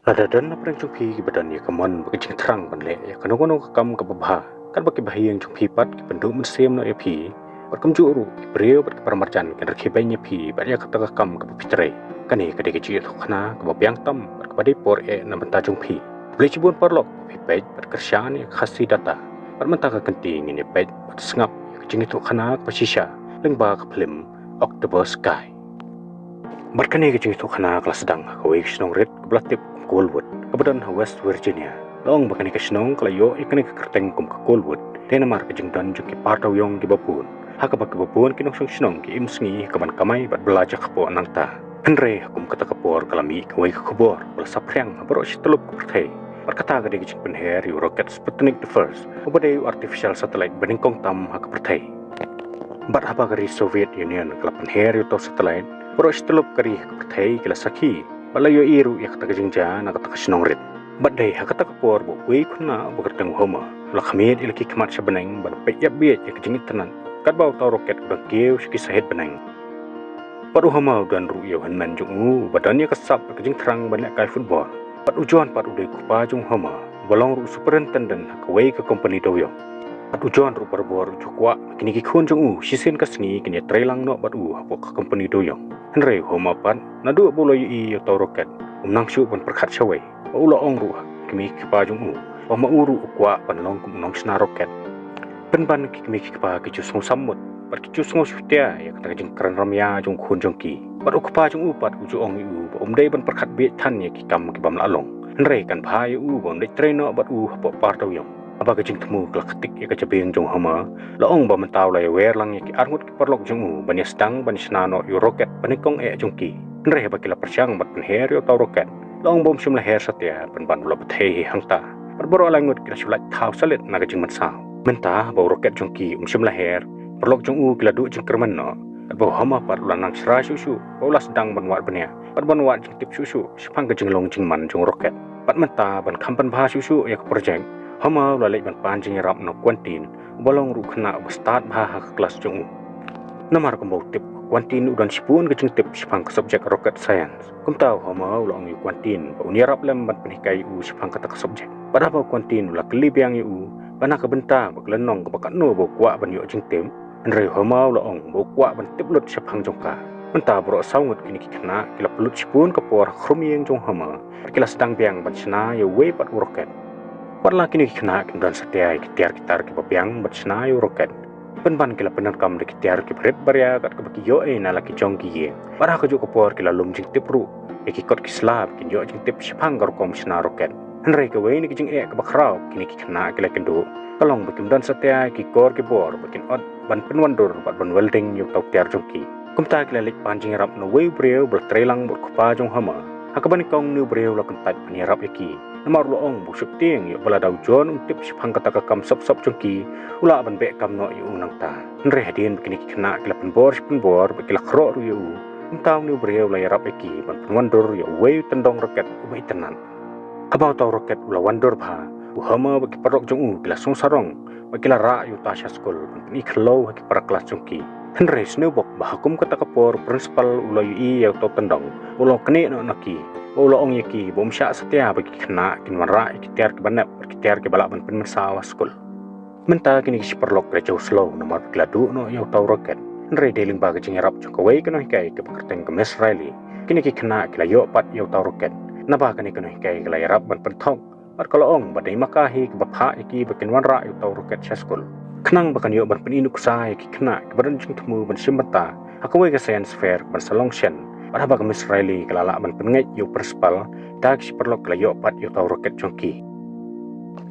Ladadan na parang chungpi badan ya kamon bagi jing terang ban le ya kanu kam ka babha kan bagi bahiyang chungpi pat ki pendu mun sem no ya pi bat kam juru ki breu bat paramarjan kan rakhi banya pi bat ya kata kam ka pitre kani ka de ki thokna ka babyang tam bat ka badi por e na banta chungpi beli cibun parlok pi pej bat kersyaan ya khasi data bat menta ka kenting ni pej bat sengap ya jing thokna ka shisha lengba ka film October Sky Barkani ke jing thokna kelas sedang ka wei snong red blatip Colwood, kebetulan West Virginia. Long bakani ke senong kelayo ikani ke kerteng kum ke Colwood. Tena mar ke jengdan jeng ke partau yong ke babun. Haka bak ke babun kinong song senong ke imsengi kaban kamai bat belajar kepo nang ta. Henry kum kata kepor kalami ke wei ke kubor. Bala sapriang baro si telup ke pertai. Berkata ke jeng penher yu rocket Sputnik the first. Ubade artificial satellite beningkong tam haka pertai. Bat apa kari Soviet Union kala penher yu to satellite. Baro si telup kari ke pertai kila saki. Balayo iru ya kata kejengja na kata kesenong rit. Badai hakata kapor bo wei kuna bekerteng homa. Lakhamid ilaki kemat sebeneng ban peyap biet ya kejengit tenan. Kat bau tau roket bangkeu siki sahid beneng. Paru hama dan ru yo hanman jungu badannya kesap kejeng terang banyak kai football. Pat ujuan pat udai kupa jung hama. Balong ru superintendent kawai ke company doyong. Pat ujuan ru perbor jukwa kini kikun jungu sisin kasengi kini trailang no bat hapo ke company doyong. Henry homa pan nadu bolo yi tau roket nang shu pun perkhat chawai ula ong ru kimi kipa jung u ma uru ukwa pan long kum nong sna roket ban kimi kipa ki chu song samut par ki chu song shutia ya kata jing kran ramya jung khun jong ki par ukpa jung u pat uju ong u dei ban perkhat be than ya ki kam ki bam la long Henry kan bhai u bom dei trainer bat u hapo par tau yong aba ka jing temu klaktik ya ka jabeng jong hama la ong ba mentaw la ya wer lang ya ki arngut ki parlok jung u ban ya stang ban snano yu roket banikong e jung ki Henry ba kila persyang bat penher yo tau roket long bom shim la her satya ban ban lo bthei hangta berboro langut kila sulat thau salit na ka jing mansau menta ba roket jung ki shim la her parlok jung u kila du jing kerman no ba hama par lanang sra susu bola sedang ban wat bania ban wat jing tip susu sipang ka jing long jing man jung roket pat menta ban kampan bha susu ya ka project hama la lek ban pan jing rap no kwantin bolong ru khna ba start bha ha kelas jung u namar ko tip kwantin udan sipun ke tip sipang ke subjek rocket science kum tahu hama ulong yu kwantin ba unirap lem ban penikai u sipang kata ke subjek pada ba kwantin ula kelibiang yu bana ke benta ba lenong ke bakat no ba kwa ban yu jing tem andre hama ulong ba kwa ban tip lut sipang jongka menta bro saungut kini kena kila pelut sipun ke por khrumieng jong hama kila sedang biang ban sna yu we pat rocket Parla kini kena dan setia kitiar kitar ke babiang bat sna yu rocket ban kila penerkam de kitiar ke berit barya kat ke baki yo na laki jongki ye para ke jo por kila lum jing tipru ki kot ki slab kin yo jing tip sipang gar kom sna rocket henry ke we ni jing e ke bakrau kini kena kila kendo kalong bakim dan setia ki kor ke bor bakin ot ban penwandur bat ban welding yu tau tiar jongki kumta kila lik panjing rap no we breu bertrelang bur kupa jong hama hakaban kong nu breu la kentat panirap yaki namar lo ong busuk ting yo bala dau jon untip sipang kata kam sop jongki ula ban be kam no yu nang ta nre hadin kini kena kila penbor kila khro ru yu entau nu breu la yarap yaki ban penwandur yo we tendong roket ubai tenan abau tau roket ula wandur bha uhama baki parok jong kila song sarong bakila ra yu tasha school ni khlo haki para kelas jongki Henry snubok bahakum kata kapor principal ula yu yau tau tendong ulo kene no naki ulo ong yaki bom sya setia bagi kena kinwan ra ikitiar ke banap ikitiar ke balak ban penmersawa school menta kini kisi perlok jauh slow nomor keladu no yau tau roket Henry dealing baga jingarap jongkawai kena hikai ke pekerteng ke Miss Riley kini ki kena kila yau pat yau tau roket nabah kini kena hikai kila yarap ban pentok bat kalau ong badai makahi ke bapha yaki bakinwan ra yau tau roket sya school kenang bakan yo ban peninduk sa yaki kena ke badan jing temu ban simata akawai ke science fair ban salong shen pada baga Miss Riley kelala ban penengait yo perspal tak si perlok kila yo pat yo tau roket jongki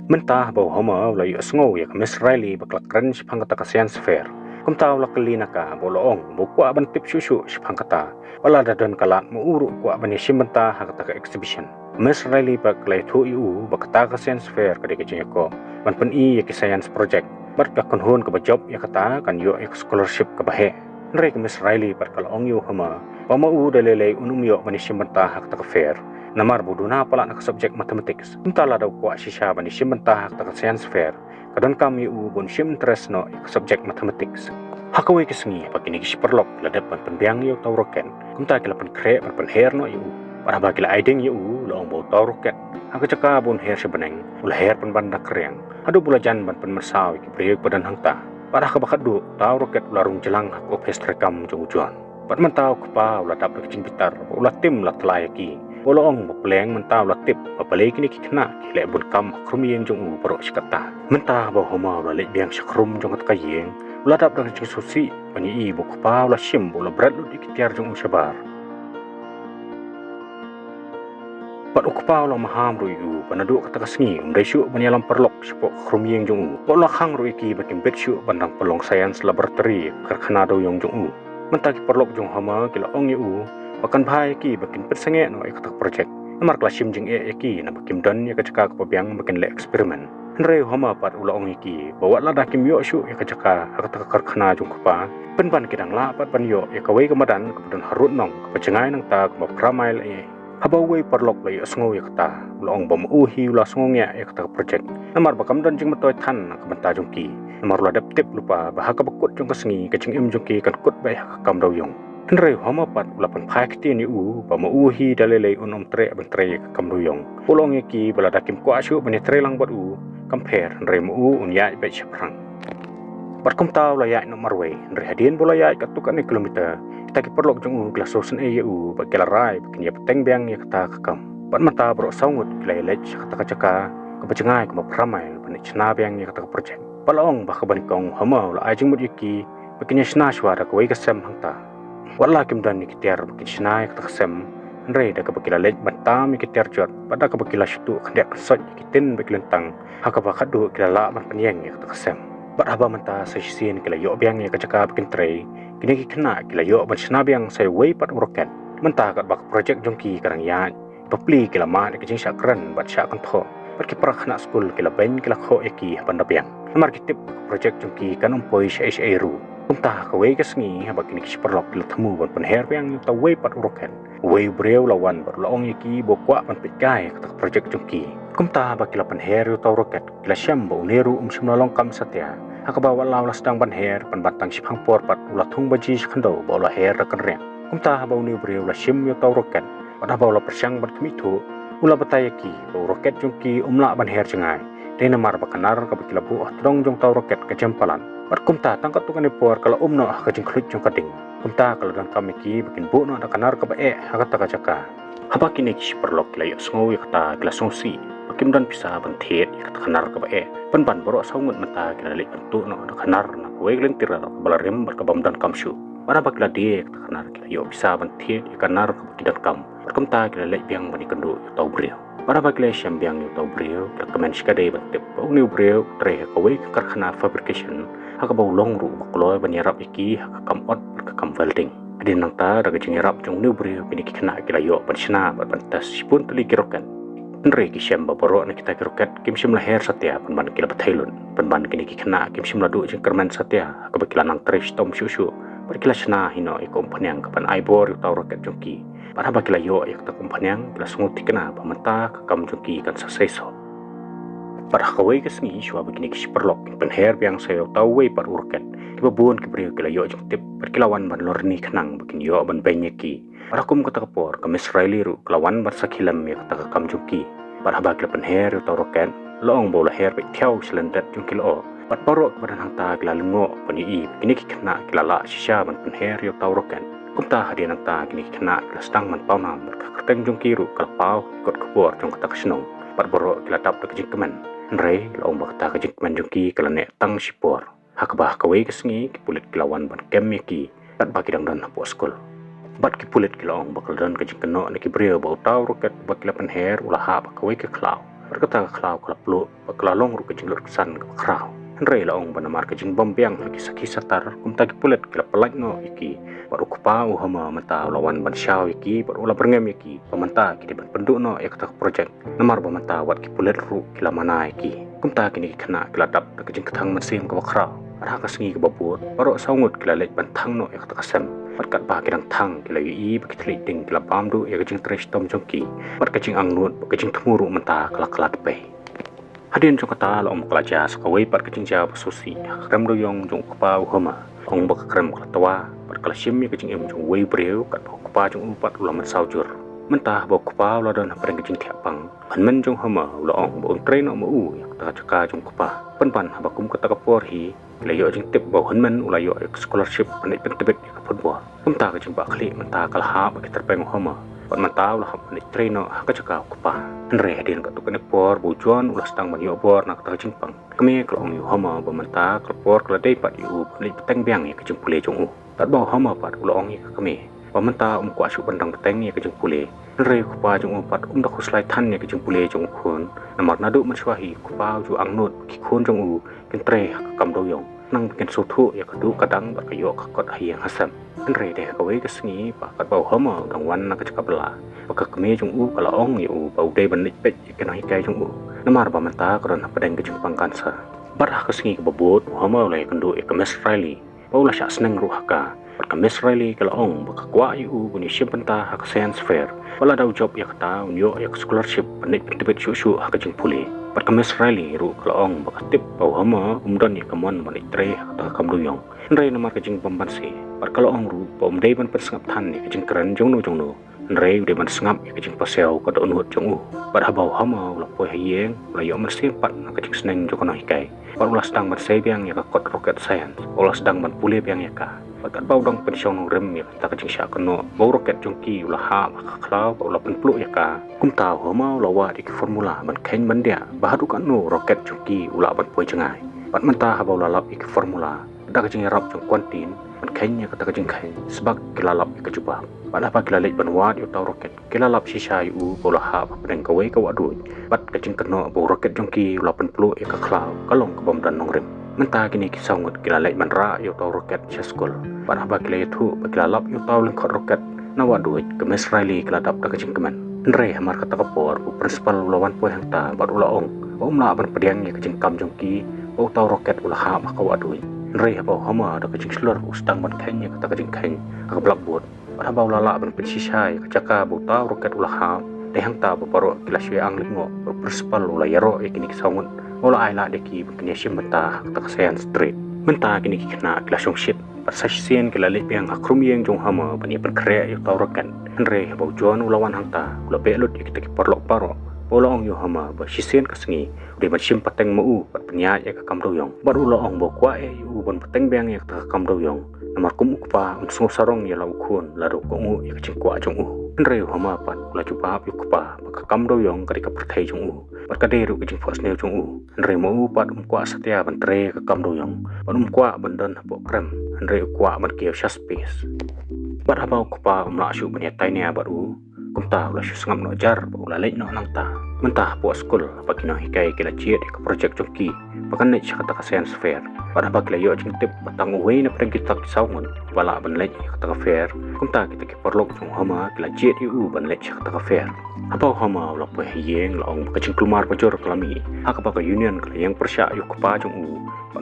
mentah bau homa la yo sngo ya Miss Riley bakla keren si pangkata ke science fair kum tau la kelina ka boloong bu kwa ban tip susu si pangkata wala dadan kalat mu uru kwa ban simenta hakata ke exhibition Miss Riley bakla thu yu bakata ke science fair ka de ke ko ban pen ya ke science project bar ka konhon ke job ya kata kan yo scholarship ke bahe Nre ke Miss Riley par kala ong yu hama pama u dalele unum yo bani simenta hak ta fair namar buduna pala nak subject mathematics entala daw ko sisha bani simenta hak ta science fair kadon kam yu bon sim interest no subject mathematics hakawi ke sengi pakini ki perlok ladap pan penbiang yu tau roken kumta kala pan kre pan her no yu Para bagi la aiding yu long bo tau roket. Haka caka bun her sebeneng ula her pen banda kriang. Adu bula jan ban pen mersaw ki priuk badan hangta. Para ka bakat du tau roket ula rung jelang hak opes rekam jong ujuan. Pat mentau kepa ula dap kecing pitar ula tim la telai ki. Ula ong peleng mentau ula tip papalai kini ki kena ki lek bun kam krumi yang jong u barok sikata. Mentah ba homa ula lek biang sakrum jong kat kayeng. Ula dap dak kecing susi banyi i bu kepa ula sim ula berat lu dikitiar jong u sabar. Pat ukpa ulang maham ruyu panaduk kata kasngi umdaisu banyalam perlok sipok krumieng jong u. Pola khang ruyu ki bakim betsu bandang pelong sains laboratory karkanado yong jong u. Mentaki perlok jong hama kila ong yu bakan bahai ki bakin persenge no ikata projek. Namar klasim jeng ki na bakim dan ya kacaka kepabiang bakin le eksperimen. Henrei hama pat ula ong ki bawa lada kim yo su ya kacaka akata karkana jong kupa. Penban kidang la pat ban yo ya kawai kemadan kepadan harut nong kepacengai nang ta kemapramai le. Habawai perlok lai asngo yakta ulong bom uhi ula sngongya yakta project namar bakam dan jing matoy than ka banta jongki namar ula dap tip lupa bahaka bakut jong kasngi kacing im jongki kan kut bai kam daw yong henrei homa pat ula pan phai kti ni u bom uhi dalelei unom tre ban tre kam daw yong ulong yaki bala dakim ko asu bani tre lang bat u compare henrei mu unya bai chaprang Barkom tau layak no marway, henrei hadien bola yak katukan ni kilometer. Kita ki perlok jong glasosen eu bakela rai bakin ya peteng biang ya kata kakam. Pat mata bro saungut kila lech kata kacaka kebacengai ke mapramai ban chna biang ya kata project. Palong bah kabanikong hama la ajing mut yaki bakin ya sna swara ko wei kasem hangta. Wala kim dan ni kitiar bakin sna ya kata kasem. Henrei da kabakila lech bantam ya kitiar jot pada kabakila shutu kandak sot kitin bakilentang haka bakadu kila la ban penyeng ya kata kasem. Bat haba menta sa sisin kila yo biang ya kacaka bakin tray kini ki kena kila yo ban snabiang sai wei pat uroket menta kat bak project jongki karang ya papli kila ma de kicing sakran bat syakan tho bat ki parak na school kila ben kila kho eki ban dabiang amar kitip project jongki kan umpoi sai ru menta ka wei kasngi haba kini ki perlok kila temu ban pen her biang ta wei pat uroket wei breu lawan bar laong eki bo kwa ban pikai ka project jongki kumta ba kila pen her ta uroket kila syam bo neru simlalong kam satya hakabawa law lasdang ban her pan batang sipang por pat ula thung baji khando bola her rakan reng kumta habau ni breu la sim yo taw roket pada bawa persyang ban kemitu ula batayaki bo roket jongki umla ban her cengai dena mar bakanar ka bakila bu atrong jong taw roket ka jempalan pat kumta tangkat tukane por kala umno ka jeng khlit jong kading kumta kala dan kamiki bikin bu no kanar ka bae hakata ka jaka haba kini ki perlok layo sngowi kata glasongsi Bakim dan pisah bantiet ya kata kanar ke bae penban borok saungut mata kena lik bentuk no ada kanar na kue gelentir atau kebalarem berkebam dan kamsu para bakila dia kata kanar kila yo pisah bantiet ya kanar ke baki dan kam berkemta kila lik biang bani kendu ya tau brio para bakila syam biang ya tau brio kila kemen skadai bantip bau ni brio tre kue ke karkhana fabrication haka bau long ru bakloy bani rap iki haka kam ot berkekam welding adin nang ta daga jingirap jong ni brio bini kena kila yo bansina bantas sipun teli kirokan Henrei ki syam baborok na kita kiroket kim sim lahir satya penban kila batailun penban kini ki kena kim sim ladu jeng kermen satya kabakila nang trish tom susu berkila sena hino i kompanyang kapan aibor tau roket jongki para bakila yo ya kata kompanyang kila sunguti kena pamenta kakam jongki kan saseso para kawai kesngi shwa begini ki perlok pen her biang sayo tau wei par uroket kibabun kibrio kila yo jong tip berkilawan ban lorni kenang begini yo ban benyeki Parakum kata kapor kami Israeli ru kelawan barsa kilam ya kata kakam jungki pada habak lepen her atau roket loong bola her pe tiaw selendet jungki lo pat borok kepada hangta kila lengo pani i kini ki kena kila la sisya ban pen her atau roket kumta hadian hangta kini ki kena kila stang man pauna berkakerteng jungki ru kalpau ikut kapor jung kata kesenong pat borok kila tap de kejing kemen nrei loong bakta kejing kemen jungki kila nek tang sipor hakbah kawai kesengi kipulit kilawan ban kem yaki pat baki dang dan hapo skol Bat ki pulit kilong bakal dan kejing keno neki brio bau tau roket bakila pen her ulaha bakawai ke klau berkata ke klau kalap lu bakala long ru kejing lur kesan ke bakrau henrei laong banamar kejing bombiang lagi saki satar kumta ki pulit kila pelak no iki baru kupa uhama mata lawan ban syau iki baru ula berngem iki pementa ki ban penduk no ya kata project namar bamenta wat ki pulit ru kila mana iki kumta kini kena kila dap kejing ketang mesin ke bakrau arah kasengi ke babut baru saungut kila lek bantang no ya kata kasem Kat bah kidang tang kila ui bagi telik ding kila pamdu ya kecing tres tom jongki mat kecing angnut kecing temuru mentah kala kala tepe hadin jong kata lo om kelaja sakawai pat kecing jawab susi krem do yong jong kupa homa ong bak krem kala tawa pat kala sim ya kecing im jong wei breu kat kupa jong upat ulaman saujur mentah bau kepau la don pereng kecing tiap pang men jong hama la ong bau train no mu yak ta caka jong kepa pan bakum kata kapor hi la yo jing tip bau men ula yo scholarship panit pentebet ka football kumta ka jing ba khli mentah kal ha ba terpeng hama pan mentah la panit train no ka caka kepa re din ka tukane por bu jon ula stang man yo bor nak ta jing pang kami ka ong yo hama ba mentah ka por ka dei pat yu panit peteng biang ya ka jing pule jong u tat bau hama pat ula ong ka kami Pementa kuat syuk bandang peteng ya kejeng pule. Nere kupa jeng umpat dak huslai tan ya kejeng pule jeng ukun. Namar nadu mensyuahi kupa ju angnut kikun jeng u kentre kam doyong. Nang bikin sotu ya kedu kadang berkayo kakot hayang hasam. Nere deh kawe kesengi pakat bau hama dang wan nak cakap bela. Pakak keme jeng u kalau ong ya u bau deh benik pet ya kena hikai jeng u. Namar pementa kerana pedeng kejeng pangkansa. Barah kesengi kebobot hama oleh kendu ya kemes Riley. Paulah syak seneng ruhaka. Perkamis Riley kalau ong bakakwa yu bunyi simpenta hak science fair. Wala daw job ya kata unyo ya scholarship penit pentebet syuk hak jeng pule. Perkamis Riley ru kalau ong bakatip bau hama umdan ya kemon manik tre kata kamduyong. Nre namar kejeng pembansi. Par kalau ong ru bau mdei ban persengap tan ya kejeng keren jongno. Nre udah ban sengap ya kejeng pasel kada unhut jong u. Par bau hama ulah poi hayeng ulah yo mersi pat nak kejeng seneng jokono hikai. Par ulah sedang ban biang ya kakot rocket science. Ulah sedang ban pule biang ya ka. Pakat bau dong pensiong nong rem ya kita kecing syak keno bau roket jongki ulah ha maka klau bau la penpluk ya ka kum tahu hama lawa di formula ban ken ban dia bahadu kan no roket jongki ulah ban poi cengai pat mentah bau lalap di formula dak kecing rap jong kuantin ban ken ya kata kecing ken sebab kilalap ya kecuba pada apa kilalit ban wad yo tau roket kilalap sisa yu bau la ha padeng kawe ka wadu pat kecing keno bau roket jongki ulah penpluk ya ka klau kalong ke bom dan nong rem mentah kini kisah ngut kilalait manra yo tau roket syaskol panah bakilai itu bakilalap yo tau lengkot roket nawa duit kemes Riley keladap dak kecing keman nre hamar kata kapor bu principal lawan poe hangta bat ula ong bau mla ban pediang ya kecing kam jongki bau tau roket ulah ha maka wadui nre bau hama dak kecing slur ustang ban kenya kata kecing keng ka blakboard panah bau lala ban pensisai kacaka bau tau roket ulah ha de hangta bu paro kilaswe ang lingo bu principal ula yaro ya kini kisah ngut ola aila deki bekenya simbata tak sayan street mentah kini kena kelasong shit pasasien kelalik yang akrum yang jong hama bani perkrea yo tawrakan nre bau juan ulawan hangta ula belut kita kiparlok paro ola ong yo hama ba sisien kesengi de ban sim pateng mau pat penya ya ka kamdoyong bar ula ong bau kwa e yu ban pateng beng ya ka kamdoyong namar kum ukpa unsung sarong ya lau khun la ro ko ya kecing kwa jong nre yo hama pan ula cuba yu kpa ka kamdoyong ka perthai jong Perkaderu kecing fos neu jong nre mau pat kwa setia ban tre ka kamdoyong ban kwa bandan bo krem nre kwa ban keu space bat abau kpa umla syu bani tainia baru kumta ula syu sangam no jar ba ula lek no nangta mentah po school apa kino hikai kila ciet ka project jongki pakan nek kata ka science fair pada bak la yo jing tip batang uwe na preng kita kisaungon bala ban lek kata ka fair kumta kita ki perlok jong hama kila ciet yu ban lek kata ka fair apa hama ula po hiyeng la ong kecing kelumar pajor kelami hak apa ka union yang persya yu kpa jong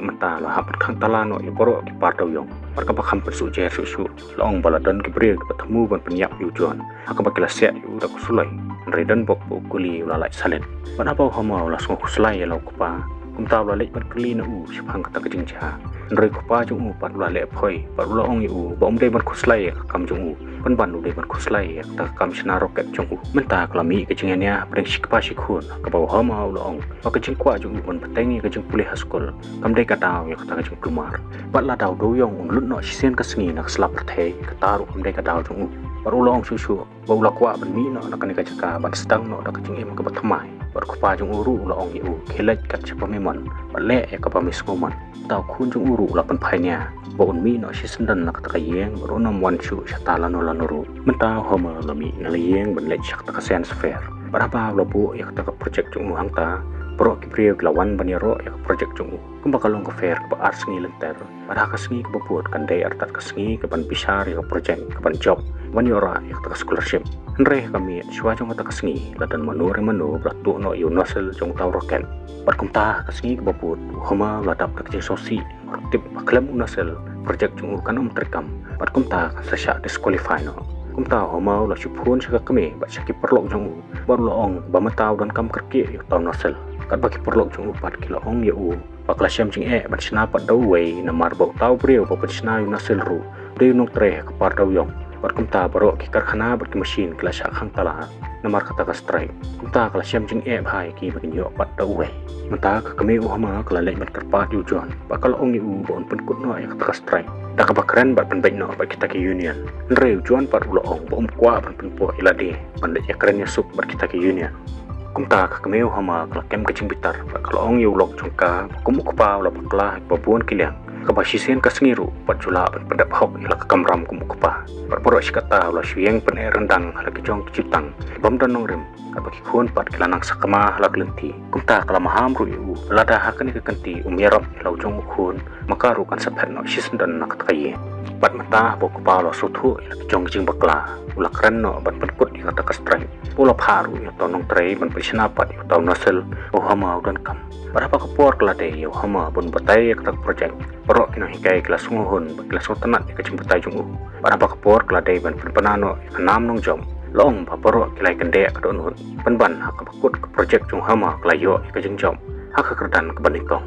mentah lah hapat kang talano ya poro ki partau yong parka bakam persu jer susu long baladan ki bre ki patemu ban penyak yu jon hak bakila set yu dak sulai redan bok kuli ulalai salen ban apa hama ulas ngo sulai ya lo kpa kumta ulalai ban kli na u sipang kata kejing ja nre kpa jung u pat ulalai phoi pat ula ong yu bom de ban kuslai kam jung u ban de ban kuslai ta kam sna roket jung u mentah klami kejingania preng sikpa sikhun ka baw hama ula ong pa kejing kwa jung u ban patengi kejing pulih haskol kam de katau ya kata kejing kumar bat la daw doyong un lut no sisen kasengi nak slap perthai kataru kam de katau jung u par ula ong susu baw la kwa ban mi no nak ne ka jaka ban stang no dak kejing em ka batmai par kpa jung uru ula ong yu khelaj kat chapa memon bat le ya ka pamis ngoman taw khun jung uru la pan phainya baun mi no sisendan nak ta yeng ro nam wan chu chatala no lanuru menta homa lami ngaliyeng ban le chak ta science fair berapa lobu ya ta project jung hangta pro kiprio lawan baniro ya project jung kumba kalong ka fair ba ars ngi lenter pada kasengi ka boput kan dai artat kasengi ka ban pisar ya project ka ban job banira ya ta scholarship nre kami shwa jung ta kasengi ladan manure manu bratu no yunosel jung taw roken perkumta kasengi ka boput homa ladap ka sosi tip aklam unosel project jung kan terkam perkumta sasya disqualify no kumta homa la chupun saka kami ba saki perlok jung baru ong ba matau dan kam kerki yo taw nosel kat baki perlok jung 4 kilo ong ya u pakla syam jing e bat sna pat daw we na mar bau taw brio ba pat sna yu nasel ru de nok tre ka par daw yong Bat kumta barok ki karkhana bat ki machine kala syak khang tala namar kata ka strike kumta kala siam jing e bhai ki bakin yo pat da uwe mata ka kami uhama kala lek bat karpat yu jon bakal ong yu bon pen kut no ya kata ka strike da ka bakran bat pen baik no bat kita ki union nreu jon pat ulo ong bom kwa pen po ilade pandai ya keren ya sup bat kita ki union kumta ka kami uhama kala kem kacing bitar bakal ong yu lok jongka kumuk pa la bakla babun kiliang kabasisen kasngiru pat jula ban pendap hok ila kamram kumukpa perporo sikata ula syeng pen rendang hala kijong kicutang bam dan nongrim abaki khun pat kilanang sakama hala klenti kumta kala maham ru yu lada hakan ke kanti umyarap ila ujong khun makaru kan saphet no sisen dan nak takaye pat mata bokpa lo suthu ila kijong kijing bakla ula keren no ban penkut di kata kastrai pula paru ya tonong trai ban prisna pat yu tau nasel ohama udan kam berapa kepor kelade yo hama bun batai ketak project perok kina hikai kelas nguhun kelas tenat ke jemputai jungu berapa kepor kelade ban penano enam nong jom long pa perok kilai kende ke donun penban hak bakut ke project jung hama kelayo ke jengjom hak kerdan ke banikong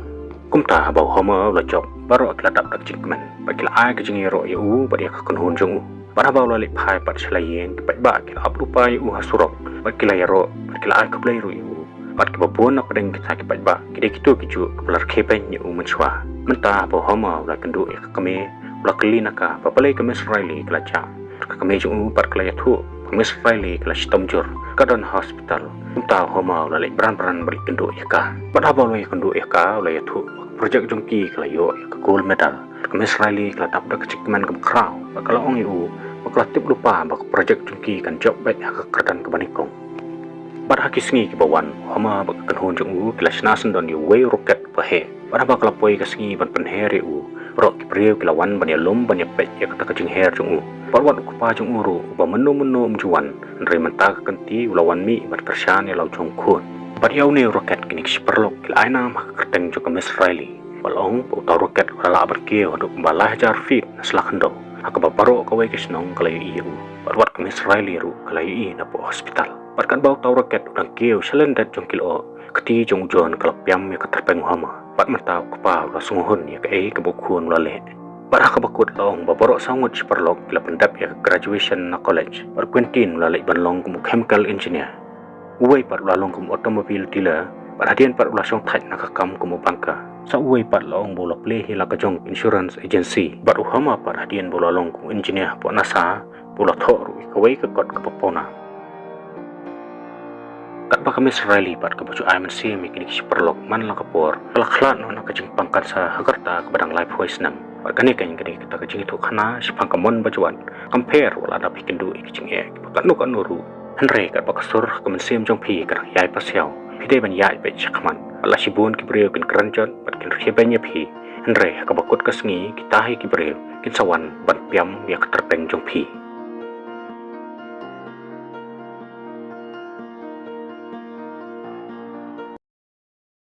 kumta bau hama la job barok keladap tak jingmen bakil ai ke jingiro yu badia ke kunhun jungu berapa lalik pai pat selayen ke ba kila aplupa yu hasurok bakil yaro bakil ai ke play yu pat ke babon nak deng kita ke ba kide kitu kiju kelar kepen yu menchwa mentah bo hama la kendu ya kami la kelina ka papalai kami Israeli kelaca kami jung pat kelaya thu kami Israeli kelas tomjur kadon hospital mentah hama la lek beran beri kendu ya ka pada ba lo ya kendu ya ka la ya thu projek jungki kelayo ya ke gold medal kami Israeli kela tap dak cikman ke krau bakal ong yu bakal tip lupa bak projek jungki kan job baik hak kerdan ke banikong pada hakisngi ke bawan hama bakal hon jung kelas nasen don yu way rocket pahe pada bakal poi kasngi ban penhere u rok ki prieu kilawan ban ya lom ban ya pet ya kata kajing her jung parwat ku pa jung uru ba menu mjuan nre menta kanti ulawan mi ban kersan ya lau jong khun pada yau ne rocket kini perlok kilaina mak kerteng jo kemes Israeli balong utau rocket kala berke hodok balah jar fit naslakando hak ba paro kawai kisnong kalai iu parwat kemes Israeli ru kalai i na po hospital Barkan bau tau roket udang kio selendat jong kilo keti jong jon kalapyam ya keterpeng hama pat mertau kepa la sunghun ya ke kebukun lale barah kebakut long baborok sangut perlok kila pendap ya graduation na college bar quentin lale banlong kum chemical engineer uai pat lalong kum automobile dealer bar hadian pat ulasong thaj na kakam kum bangka sa uai pat long bola play hila kajong insurance agency bar uhama pat hadian bola long kum engineer po nasa bola thoru kawai ke kot kepopona kat ba kami Israeli pat ke baju ayam si mikini perlok man la kapor kelaklan no nak kajing pangkat sa hagarta ke badang life voice nang barkani kan gede kita kajing itu kana si pangkamon bajuan compare wala ada bikin du kajing e kan no kan nuru henre kat ba kasur ke mensim jong pi kadang yai pasiau pide ban yai be chakman ala sibun ki breu kin kranjot pat kin khebenya pi henre ka bakut kasngi kita hi ki breu kin sawan ban piam ya terpeng jong pi